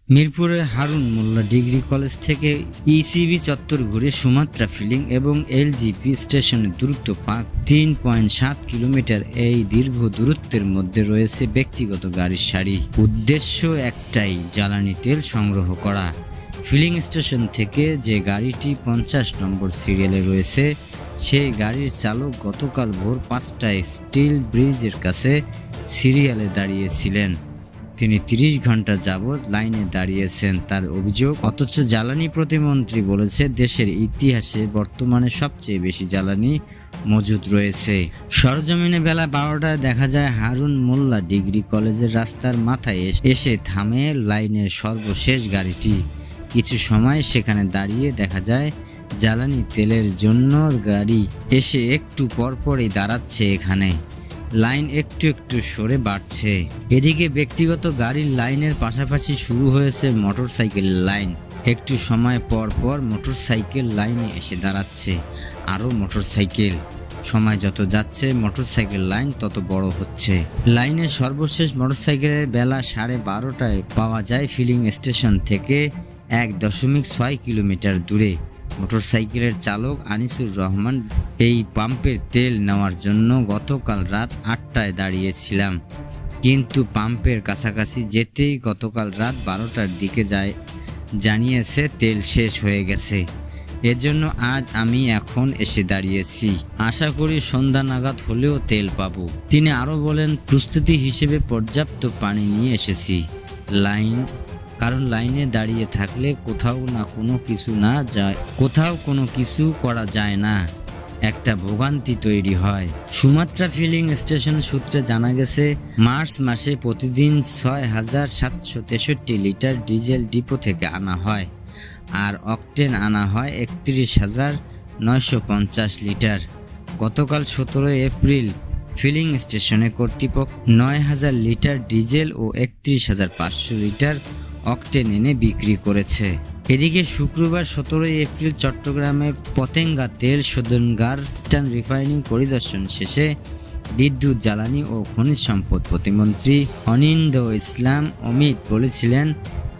মিরপুরের হারুন মোল্লা degree college থেকে ECB চত্বর ঘুরে সুমাত্রা ফিলিং এবং এলজিপি স্টেশনের দূরত্ব 3.7 কিলোমিটার। এই দীর্ঘ দূরত্বের মধ্যে রয়েছে ব্যক্তিগত গাড়ির সারি। উদ্দেশ্য একটাই, জ্বালানি তেল সংগ্রহ করা। ফিলিং স্টেশন থেকে যে গাড়িটি 50 নম্বর সিরিয়ালে রয়েছে, সেই গাড়ির চালক গতকাল ভোর 5টায় স্টিল ব্রিজের কাছে সিরিয়ালে দাঁড়িয়েছিলেন। তিনি 30 ঘন্টা যাবৎ লাইনে দাঁড়িয়েছেন তার অভিযোগ। অথচ জ্বালানি প্রতিমন্ত্রী বলেছে দেশের ইতিহাসে বর্তমানে সবচেয়ে বেশি জ্বালানি মজুদ রয়েছে। সরজমিনে বেলা 12টায় দেখা যায় হারুন মোল্লা ডিগ্রি কলেজের রাস্তার মাথায় এসে থামে লাইনের সর্বশেষ গাড়িটি। কিছু সময় সেখানে দাঁড়িয়ে দেখা যায় জ্বালানি তেলের জন্য গাড়ি এসে একটু পরপরই দাঁড়াচ্ছে এখানে। লাইন একটু একটু সরে বাড়ছে। এদিকে ব্যক্তিগত গাড়ির লাইনের পাশাপাশি শুরু হয়েছে মোটরসাইকেলের লাইন। একটু সময় পর পর মোটরসাইকেল লাইনে এসে দাঁড়াচ্ছে আরও মোটরসাইকেল। সময় যত যাচ্ছে মোটরসাইকেল লাইন তত বড় হচ্ছে। লাইনের সর্বশেষ মোটরসাইকেলের বেলা 12:30টায় পাওয়া যায় ফিলিং স্টেশন থেকে 1.6 কিলোমিটার দূরে। মোটরসাইকেলের চালক আনিসুর রহমান, এই পাম্পের তেল নেওয়ার জন্য গতকাল রাত 8টায় দাঁড়িয়েছিলাম, কিন্তু পাম্পের কাছাকাছি যেতেই গতকাল রাত 12টার দিকে জানিয়েছে তেল শেষ হয়ে গেছে। এজন্য আজ আমি এখন এসে দাঁড়িয়েছি, আশা করি সন্ধ্যা নাগাদ হলেও তেল পাবো। তিনি আরও বলেন, প্রস্তুতি হিসেবে পর্যাপ্ত পানি নিয়ে এসেছি। কারণ লাইনে দাঁড়িয়ে থাকলে কোথাও কোনো কিছু করা যায় না, একটা ভোগান্তি তৈরি হয়। সুমাত্রা ফিলিং স্টেশন সূত্রে জানা গেছে, মার্চ মাসে প্রতিদিন 6,763 লিটার ডিজেল ডিপো থেকে আনা হয়, আর অকটেন আনা হয় 31,950 লিটার। গতকাল 17 এপ্রিল ফিলিং স্টেশনে কর্তৃপক্ষ 9,000 লিটার ডিজেল ও 31,500 লিটার অকটেন এনে বিক্রি করেছে। এদিকে শুক্রবার 17 এপ্রিল চট্টগ্রামে পতেঙ্গা তেল শোধনাগার রিফাইনিং পরিদর্শন শেষে বিদ্যুৎ, জ্বালানি ও খনিজ সম্পদ প্রতিমন্ত্রী অনিন্দ্য ইসলাম অমিত বলেছিলেন,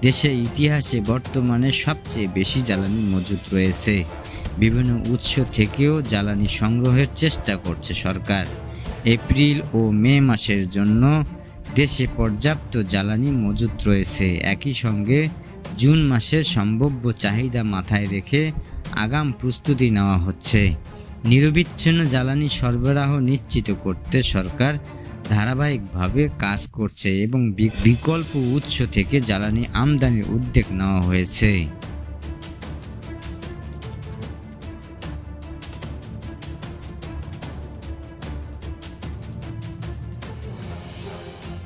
দেশের ইতিহাসে বর্তমানে সবচেয়ে বেশি জ্বালানি মজুদ রয়েছে। বিভিন্ন উৎস থেকেও জ্বালানি সংগ্রহের চেষ্টা করছে সরকার। এপ্রিল ও মে মাসের জন্য দেশে পর্যাপ্ত জ্বালানি মজুদ রয়েছে। একই সঙ্গে জুন মাসের সম্ভাব্য চাহিদা মাথায় রেখে আগাম প্রস্তুতি নেওয়া হচ্ছে। নিরবিচ্ছিন্ন জ্বালানি সরবরাহ নিশ্চিত করতে সরকার ধারাবাহিকভাবে কাজ করছে এবং বিকল্প উৎস থেকে জ্বালানি আমদানির উদ্যোগ নেওয়া হয়েছে।